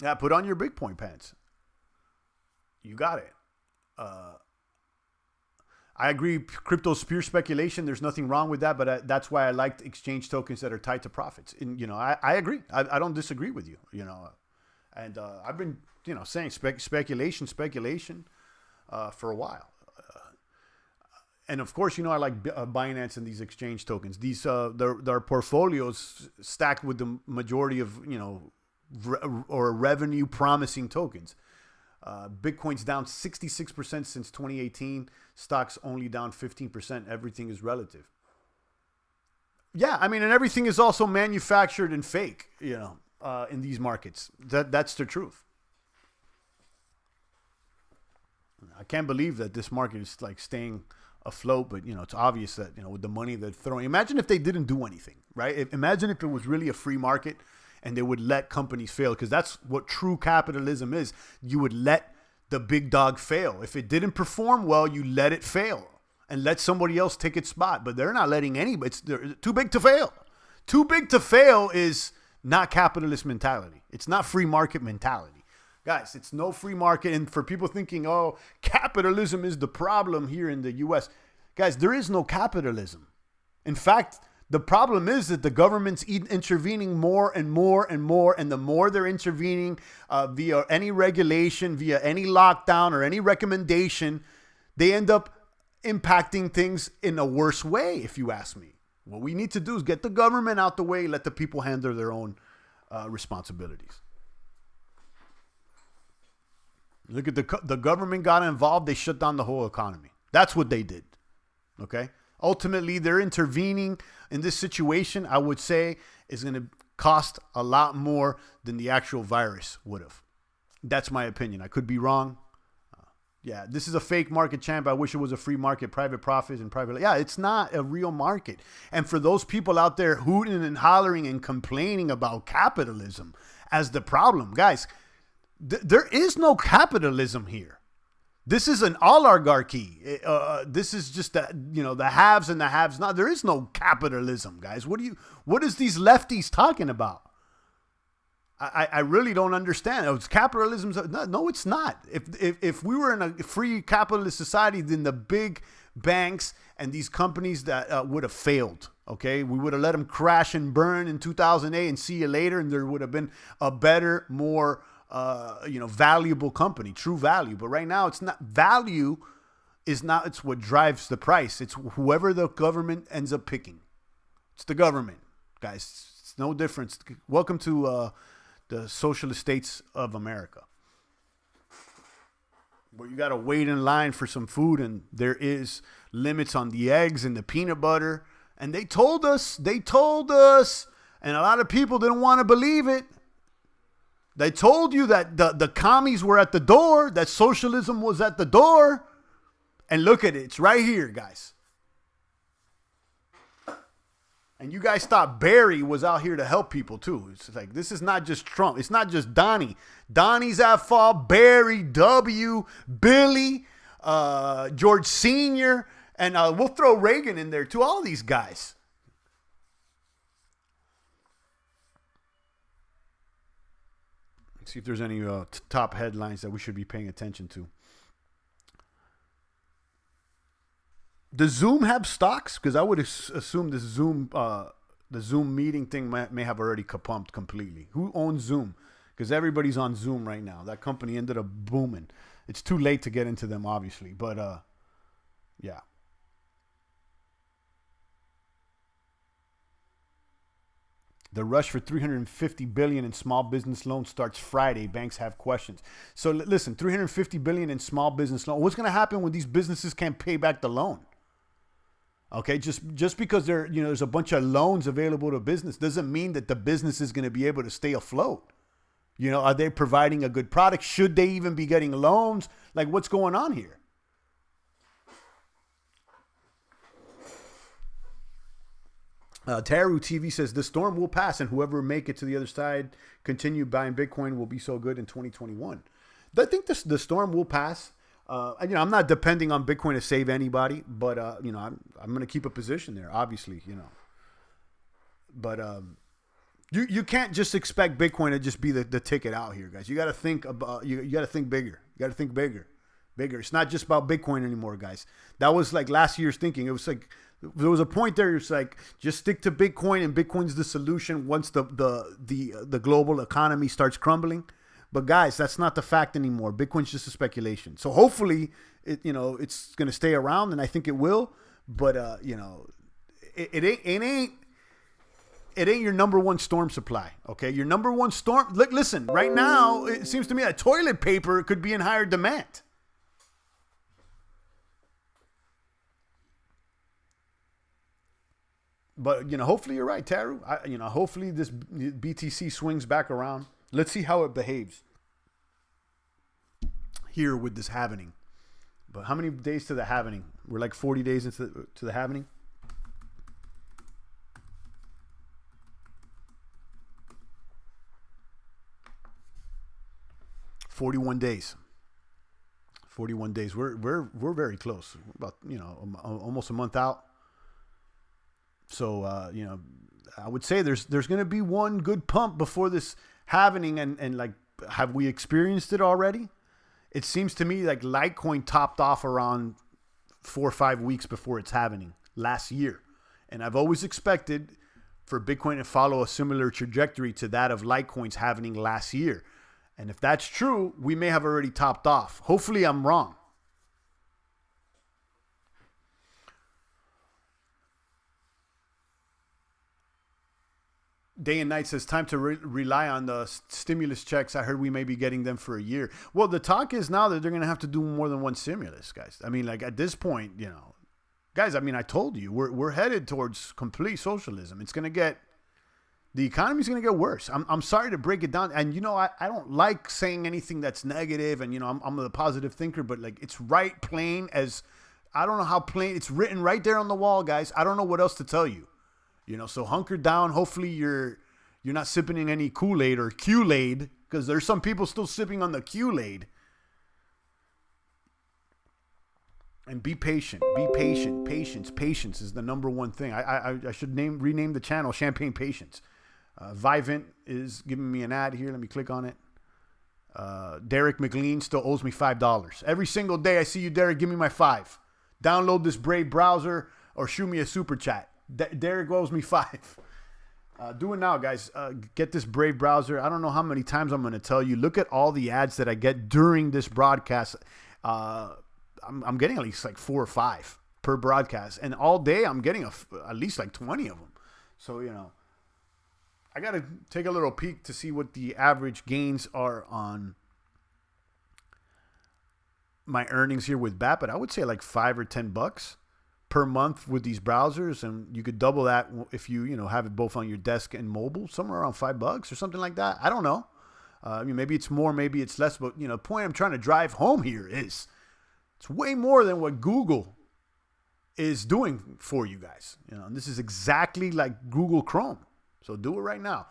Yeah, put on your Bitcoin pants. You got it. I agree. Crypto's pure speculation. There's nothing wrong with that, but that's why I liked exchange tokens that are tied to profits. And I agree. I don't disagree with you. And I've been saying speculation for a while. And of course, I like Binance and these exchange tokens. These their portfolios stacked with the majority of or revenue promising tokens. Bitcoin's down 66% since 2018. Stocks only down 15%. Everything is relative. Yeah, and everything is also manufactured and fake, in these markets. That's the truth. I can't believe that this market is like staying afloat, but it's obvious that, with the money they're throwing. Imagine if they didn't do anything, right? Imagine if it was really a free market and they would let companies fail, because that's what true capitalism is. You would let the big dog fail. If it didn't perform well, you let it fail and let somebody else take its spot. But they're not letting anybody. They're too big to fail. Too big to fail is not capitalist mentality. It's not free market mentality. Guys, it's no free market. And for people thinking, oh, capitalism is the problem here in the U.S., guys, there is no capitalism. In fact, the problem is that the government's intervening more and more and more. And the more they're intervening via any regulation, via any lockdown or any recommendation, they end up impacting things in a worse way, if you ask me. What we need to do is get the government out the way, let the people handle their own responsibilities. Look at the government got involved. They shut down the whole economy. That's what they did. Okay. Ultimately, they're intervening in this situation, I would say, is going to cost a lot more than the actual virus would have. That's my opinion. I could be wrong. Yeah, this is a fake market, champ. I wish it was a free market, private profits and private. Yeah, it's not a real market. And for those people out there hooting and hollering and complaining about capitalism as the problem, guys, there is no capitalism here. This is an oligarchy. This is just the haves and the haves not. There is no capitalism, guys. What is these lefties talking about? I really don't understand. It's capitalism. No, it's not. If we were in a free capitalist society, then the big banks and these companies that would have failed. Okay, we would have let them crash and burn in 2008 and see you later, and there would have been a better, more valuable company, true value. But right now, it's not. Value is not. It's what drives the price. It's whoever the government ends up picking. It's the government, guys. It's no difference. Welcome to the socialist states of America, where you got to wait in line for some food, and there is limits on the eggs and the peanut butter. And they told us, and a lot of people didn't want to believe it. They told you that the commies were at the door, that socialism was at the door. And look at it. It's right here, guys. And you guys thought Barry was out here to help people, too. It's like, this is not just Trump. It's not just Donnie. Donnie's at fault. Barry, W, Billy, George Sr., and we'll throw Reagan in there, too. All these guys. Let's see if there's any top headlines that we should be paying attention to. Does Zoom have stocks? Because I would assume this the Zoom meeting thing may have already kapumped completely. Who owns Zoom? Because everybody's on Zoom right now. That company ended up booming. It's too late to get into them, obviously. But, yeah. The rush for $350 billion in small business loans starts Friday. Banks have questions. So, listen, $350 billion in small business loans. What's going to happen when these businesses can't pay back the loan? Okay, just because there's a bunch of loans available to business doesn't mean that the business is going to be able to stay afloat. Are they providing a good product? Should they even be getting loans? Like, what's going on here? Taru TV says the storm will pass, and whoever make it to the other side, continue buying Bitcoin, will be so good in 2021. I think the storm will pass. I'm not depending on Bitcoin to save anybody, but I'm going to keep a position there, obviously, But you can't just expect Bitcoin to just be the ticket out here, guys. You got to think about you got to think bigger. You got to think bigger. It's not just about Bitcoin anymore, guys. That was like last year's thinking. It was like there was a point there. It's like just stick to Bitcoin, and Bitcoin's the solution once the global economy starts crumbling. But guys, that's not the fact anymore. Bitcoin's just a speculation. So hopefully, it's going to stay around, and I think it will. But it ain't your number one storm supply. Okay, your number one storm. Listen, right now it seems to me that toilet paper could be in higher demand. But hopefully you're right, Taru. Hopefully this BTC swings back around. Let's see how it behaves here with this halvening. But how many days to the halvening? We're like 40 days into the halvening. "41 days. 41 days. We're very close. About almost a month out. So I would say there's going to be one good pump before this halvening, and like, have we experienced it already? It seems to me like Litecoin topped off around 4 or 5 weeks before its halvening last year, and I've always expected for Bitcoin to follow a similar trajectory to that of Litecoin's halvening last year. And if that's true, we may have already topped off. Hopefully I'm wrong. Day and Night says, time to rely on the stimulus checks. I heard we may be getting them for a year. Well, the talk is now that they're going to have to do more than one stimulus, guys. I mean, like, at this point, guys, I mean, I told you, we're headed towards complete socialism. It's going to get, the economy's going to get worse. I'm sorry to break it down. And, I don't like saying anything that's negative, and, I'm a positive thinker, but like, it's right plain as, I don't know how plain, it's written right there on the wall, guys. I don't know what else to tell you. So hunker down. Hopefully you're not sipping in any Kool-Aid or Q-Aid, because there's some people still sipping on the Q-Aid. And be patient. Be patient. Patience is the number one thing. I should rename the channel Champagne Patience. Vivint is giving me an ad here. Let me click on it. Derek McLean still owes me $5. Every single day I see you, Derek, give me my $5. Download this Brave browser or shoot me a super chat. Derek owes me $5. Do it now, guys. Get this Brave browser. I don't know how many times I'm going to tell you. Look at all the ads that I get during this broadcast. I'm getting at least like 4 or 5 per broadcast. And all day I'm getting at least like 20 of them. So, I got to take a little peek to see what the average gains are on my earnings here with BAT. But I would say like $5 or $10 per month with these browsers, and you could double that if you have it both on your desk and mobile, somewhere around $5 or something like that. I don't know. I mean, maybe it's more, maybe it's less, but the point I'm trying to drive home here is it's way more than what Google is doing for you guys. And this is exactly like Google Chrome. So do it right now.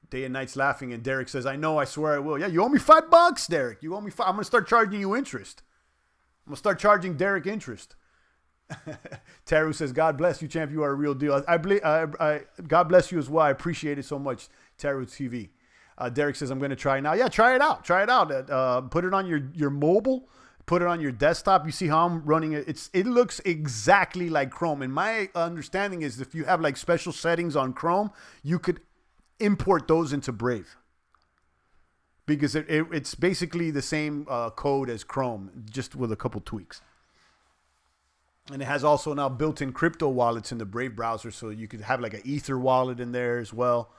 Day and Night's laughing, and Derek says, I know, I swear I will. Yeah, you owe me $5, Derek. You owe me $5. I'm going to start charging you interest. I'm going to start charging Derek interest. Taru says, God bless you, champ. You are a real deal. God bless you as well. I appreciate it so much, Taru TV. Derek says, I'm going to try it now. Yeah, try it out. Try it out. Put it on your mobile. Put it on your desktop. You see how I'm running it? It looks exactly like Chrome. And my understanding is if you have like special settings on Chrome, you could import those into Brave. Because it's basically the same code as Chrome, just with a couple tweaks. And it has also now built-in crypto wallets in the Brave browser, so you could have like an Ether wallet in there as well.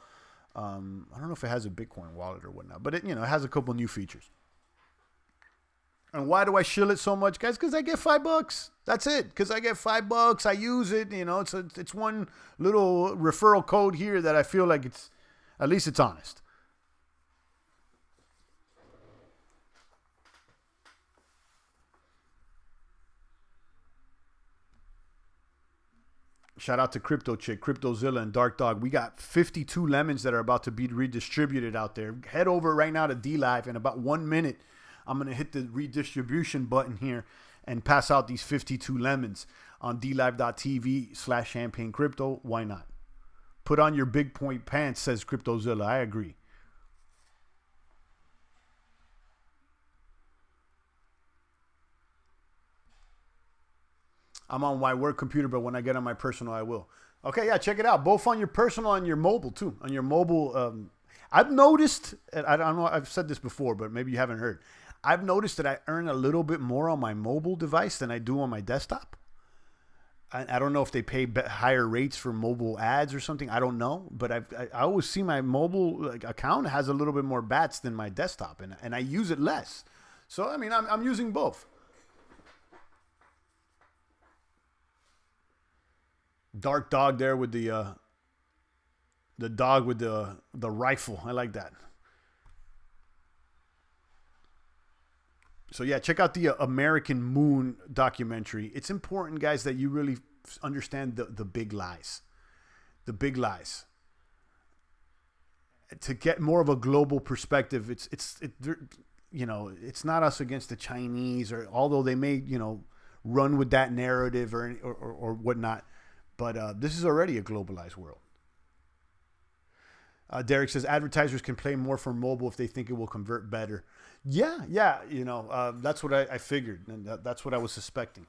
I don't know if it has a Bitcoin wallet or whatnot, but it has a couple new features. And why do I shill it so much, guys? Because I get $5. That's it. Because I get $5. I use it. It's one little referral code here that I feel like at least it's honest. Shout out to Crypto Chick, Crypto Zilla, and Dark Dog. We got 52 lemons that are about to be redistributed out there. Head over right now to DLive. In about 1 minute, I'm going to hit the redistribution button here and pass out these 52 lemons on DLive.tv/champagne crypto. Why not? Put on your big point pants, says CryptoZilla. I agree. I'm on my work computer, but when I get on my personal, I will. Okay, yeah, check it out. Both on your personal and your mobile, too. On your mobile, I've noticed, and I don't know, I've said this before, but maybe you haven't heard. I've noticed that I earn a little bit more on my mobile device than I do on my desktop. I don't know if they pay higher rates for mobile ads or something. I don't know. But I always see my mobile account has a little bit more bats than my desktop. And I use it less. So, I mean, I'm using both. Dark Dog there with the dog with the rifle. I like that. So, yeah, check out the American Moon documentary. It's important, guys, that you really understand the big lies. The big lies. To get more of a global perspective, it's not us against the Chinese, or although they may, run with that narrative or whatnot. But this is already a globalized world. Derek says advertisers can play more for mobile if they think it will convert better. Yeah. That's what I figured, and that's what I was suspecting.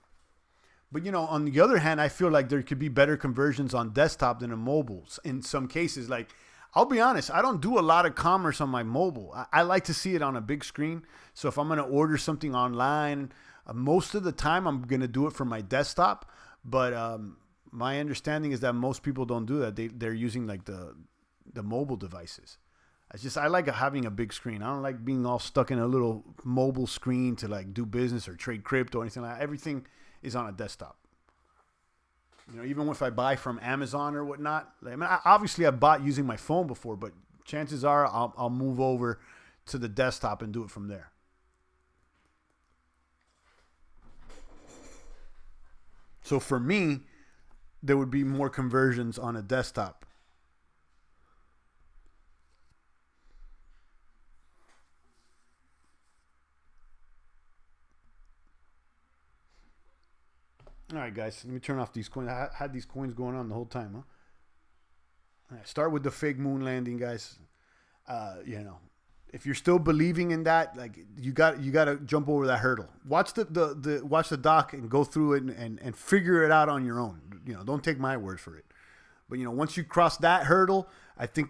But, on the other hand, I feel like there could be better conversions on desktop than on mobiles in some cases. Like, I'll be honest, I don't do a lot of commerce on my mobile. I like to see it on a big screen. So if I'm going to order something online, most of the time I'm going to do it from my desktop. But my understanding is that most people don't do that. They're using like the mobile devices. I like having a big screen. I don't like being all stuck in a little mobile screen to like do business or trade crypto or anything like that. Everything is on a desktop. Even if I buy from Amazon or whatnot. Obviously I've bought using my phone before, but chances are I'll move over to the desktop and do it from there. So for me, there would be more conversions on a desktop. All right, guys, let me turn off these coins. I had these coins going on the whole time, huh? All right, start with the fake moon landing, guys. If you're still believing in that, like you got to jump over that hurdle. Watch watch the doc and go through it and figure it out on your own. Don't take my word for it. But once you cross that hurdle, I think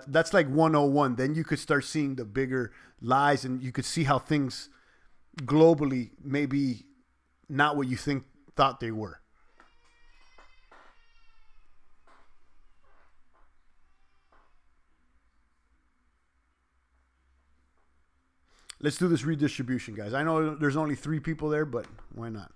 that's like 101. Then you could start seeing the bigger lies, and you could see how things globally may be not what you thought they were. Let's do this redistribution, guys. I know there's only 3 people there, but why not?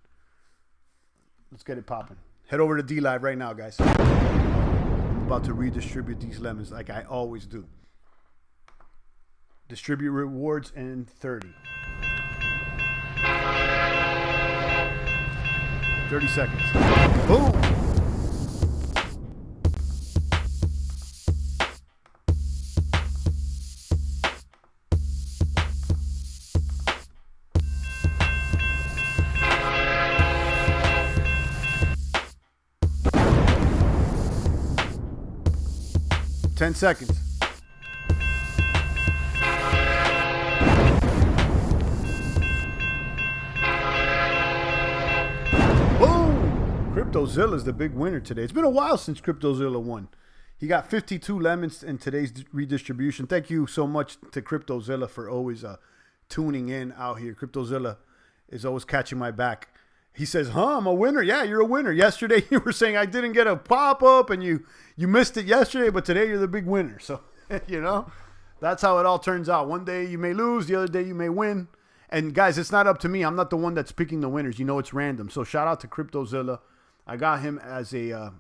Let's get it popping. Head over to DLive right now, guys. I'm about to redistribute these lemons like I always do. Distribute rewards in 30. 30 seconds. Boom! Ten seconds. Zilla is the big winner today. It's been a while since Zilla won. He got 52 lemons in today's redistribution. Thank you so much to Zilla for always tuning in out here. Zilla is always catching my back. He says, I'm a winner. Yeah, you're a winner. Yesterday you were saying I didn't get a pop-up and you missed it yesterday, but today you're the big winner. So, that's how it all turns out. One day you may lose, the other day you may win. And guys, it's not up to me. I'm not the one that's picking the winners. It's random. So shout out to Zilla. I got him as a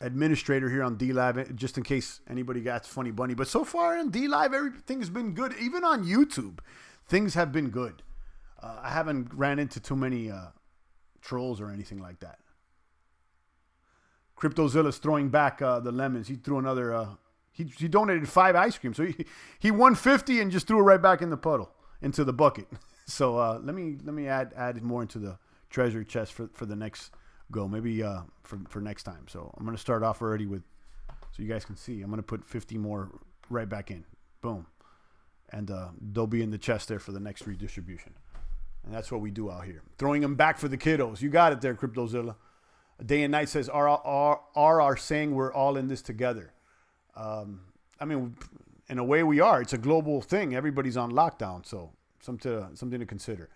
administrator here on D-Live, just in case anybody got Funny Bunny. But so far in D-Live, everything has been good. Even on YouTube, things have been good. I haven't ran into too many trolls or anything like that. CryptoZilla's throwing back the lemons. He threw another. He donated 5 ice cream, so he won 50 and just threw it right back in the puddle, into the bucket. So let me add more into the treasure chest for the next go, maybe for next time. So I'm gonna start off already with, so you guys can see, I'm gonna put 50 more right back in, boom, and they'll be in the chest there for the next redistribution. And that's what we do out here, throwing them back for the kiddos. You got it there, CryptoZilla. Day and Night says are saying we're all in this together. I mean, in a way we are. It's a global thing. Everybody's on lockdown, so something to consider.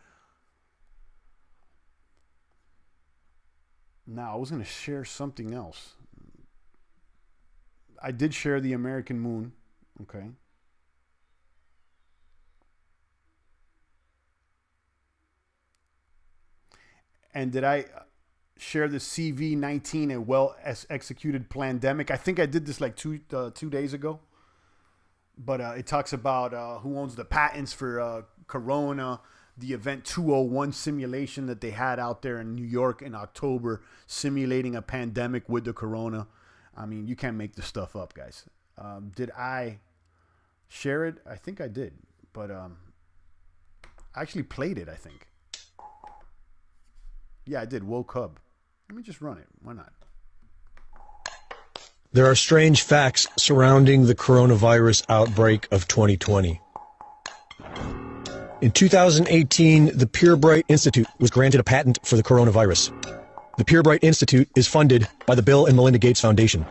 Now, I was going to share something else. I did share the American moon. Okay. And did I share the CV-19, a well-executed pandemic? I think I did this like two days ago. But it talks about who owns the patents for Corona, the Event 201 simulation that they had out there in New York in October, simulating a pandemic with the Corona. I mean, you can't make this stuff up, guys. Did I share it? I think I did. But I actually played it, I think. Yeah, I did. Woke Hub. Let me just run it. Why not? There are strange facts surrounding the coronavirus outbreak of 2020. In 2018, the Purebright Institute was granted a patent for the coronavirus. The Purebright Institute is funded by the Bill and Melinda Gates Foundation.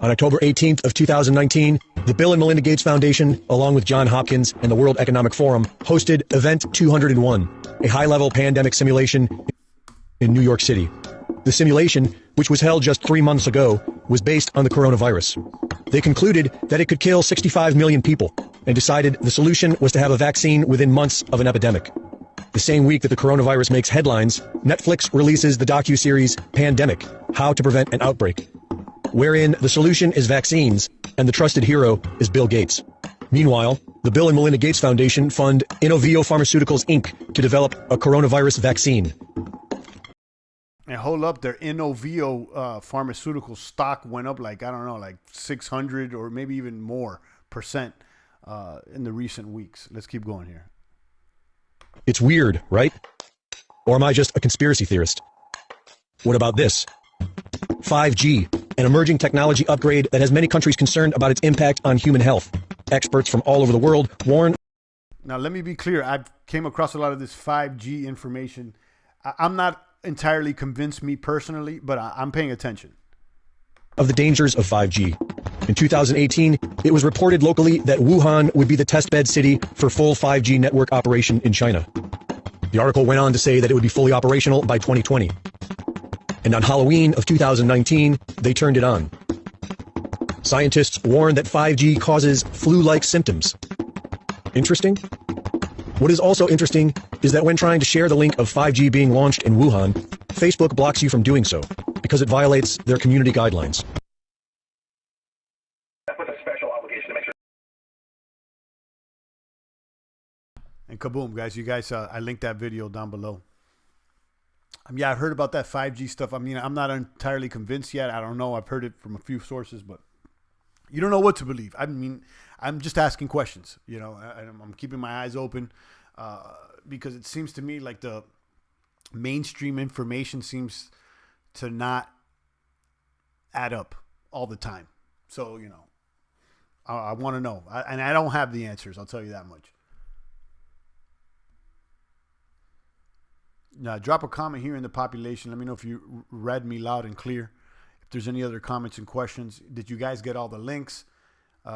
On October 18th of 2019, the Bill and Melinda Gates Foundation, along with Johns Hopkins and the World Economic Forum, hosted Event 201, a high-level pandemic simulation in New York City. The simulation, which was held just 3 months ago, was based on the coronavirus. They concluded that it could kill 65 million people and decided the solution was to have a vaccine within months of an epidemic. The same week that the coronavirus makes headlines, Netflix releases the docuseries Pandemic: How to Prevent an Outbreak, wherein the solution is vaccines and the trusted hero is Bill Gates. Meanwhile, the Bill and Melinda Gates Foundation fund Inovio Pharmaceuticals Inc. to develop a coronavirus vaccine. And hold up, their Inovio pharmaceutical stock went up like 600 or maybe even more % in the recent weeks. Let's keep going here. It's weird, right? Or am I just a conspiracy theorist? What about this? 5G, an emerging technology upgrade that has many countries concerned about its impact on human health. Experts from all over the world warn. Now, let me be clear. I've came across a lot of this 5G information. I'm not entirely convinced, me personally, but I'm paying attention. Of the dangers of 5G. In 2018, it was reported locally that Wuhan would be the testbed city for full 5G network operation in China. The article went on to say that it would be fully operational by 2020. And on Halloween of 2019, they turned it on. Scientists warn that 5G causes flu-like symptoms. Interesting? What is also interesting is that when trying to share the link of 5G being launched in Wuhan, Facebook blocks you from doing so because it violates their community guidelines. With a special obligation to make sure And kaboom, guys. You guys, I linked that video down below. Yeah, I've heard about that 5G stuff. I mean, I'm not entirely convinced yet. I don't know. I've heard it from a few sources, but you don't know what to believe. I mean, I'm just asking questions. You know, I'm keeping my eyes open because it seems to me like the mainstream information seems to not add up all the time. So, you know, I want to know. And I don't have the answers. I'll tell you that much. Now, drop a comment here in the population. Let me know if you read me loud and clear. If there's any other comments and questions. Did you guys get all the links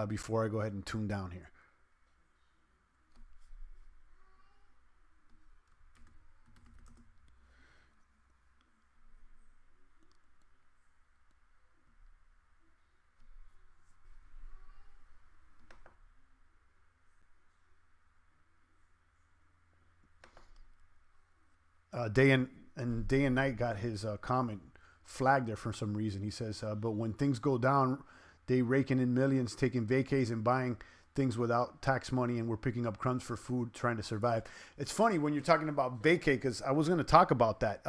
before I go ahead and tune down here? Day and Night got his comment flagged there for some reason. He says, but when things go down, they raking in millions, taking vacays and buying things without tax money, and we're picking up crumbs for food, trying to survive. It's funny when you're talking about vacay, because I was going to talk about that.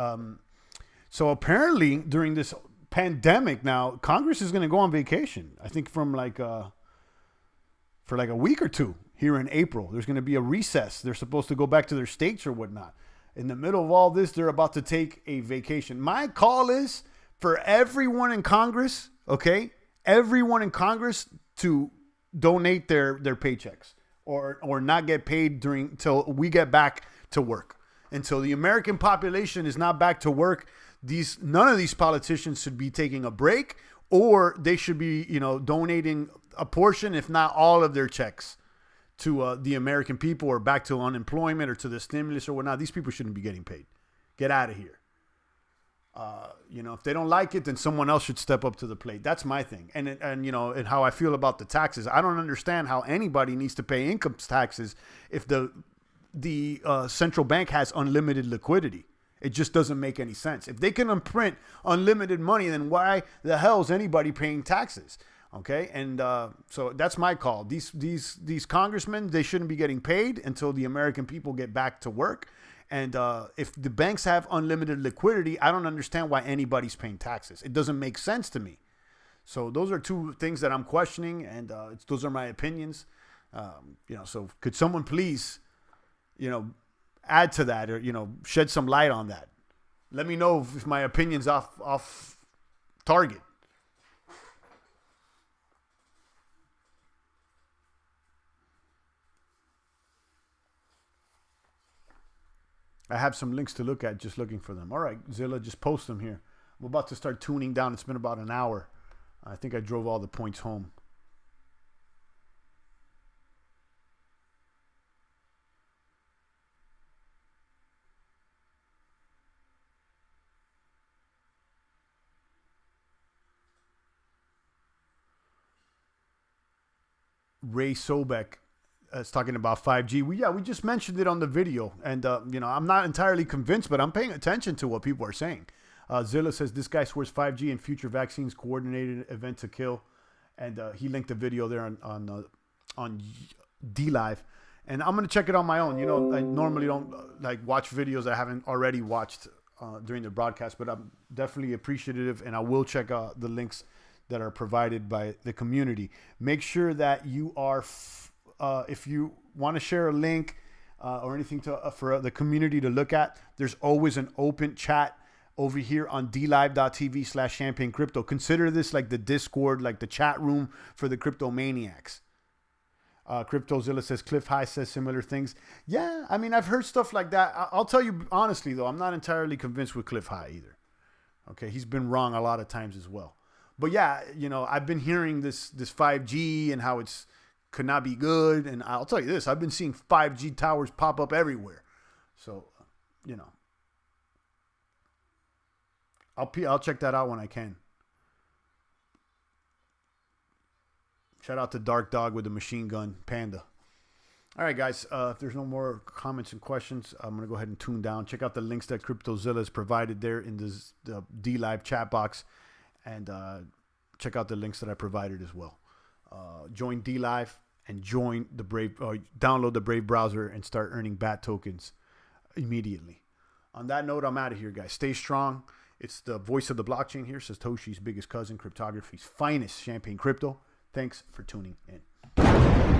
So apparently during this pandemic now, Congress is going to go on vacation. I think from for like a week or two here in April. There's going to be a recess. They're supposed to go back to their states or whatnot. In the middle of all this, they're about to take a vacation. My call is for everyone in Congress, okay? Everyone in Congress to donate their paychecks or not get paid till we get back to work. Until the American population is not back to work, none of these politicians should be taking a break, or they should be, donating a portion, if not all of their checks to the American people, or back to unemployment or to the stimulus or whatnot. These people shouldn't be getting paid. Get out of here. If they don't like it, then someone else should step up to the plate. That's my thing. And how I feel about the taxes. I don't understand how anybody needs to pay income taxes if the central bank has unlimited liquidity. It just doesn't make any sense. If they can imprint unlimited money, then why the hell is anybody paying taxes? Okay, and so that's my call. These congressmen, they shouldn't be getting paid until the American people get back to work. And if the banks have unlimited liquidity, I don't understand why anybody's paying taxes. It doesn't make sense to me. So those are two things that I'm questioning, and those are my opinions. So could someone please, add to that, or shed some light on that? Let me know if my opinion's off target. I have some links to look at, just looking for them. All right, Zilla, just post them here. I'm about to start tuning down. It's been about an hour. I think I drove all the points home. Ray Sobek is talking about 5G. We just mentioned it on the video, and I'm not entirely convinced, but I'm paying attention to what people are saying. Zilla says this guy swears 5G and future vaccines coordinated event to kill, and he linked a video there on D Live, and I'm gonna check it on my own. I normally don't watch videos I haven't already watched during the broadcast, but I'm definitely appreciative, and I will check out the links that are provided by the community. Make sure that you are, if you want to share a link or anything for the community to look at, there's always an open chat over here on dlive.tv/champagne crypto. Consider this like the Discord, like the chat room for the crypto maniacs. Cryptozilla says Cliff High says similar things. Yeah, I mean, I've heard stuff like that. I'll tell you honestly, though, I'm not entirely convinced with Cliff High either. Okay, he's been wrong a lot of times as well. But yeah, I've been hearing this 5G and how it's could not be good. And I'll tell you this, I've been seeing 5G towers pop up everywhere. So, I'll check that out when I can. Shout out to Dark Dog with the machine gun Panda. All right, guys, if there's no more comments and questions, I'm going to go ahead and tune down. Check out the links that CryptoZilla has provided there in the D Live chat box. And check out the links that I provided as well. Join D Live and join the Brave, download the Brave browser and start earning BAT tokens immediately. On that note, I'm out of here, guys. Stay strong. It's the voice of the blockchain here, Satoshi's biggest cousin, cryptography's finest, Champagne Crypto. Thanks for tuning in.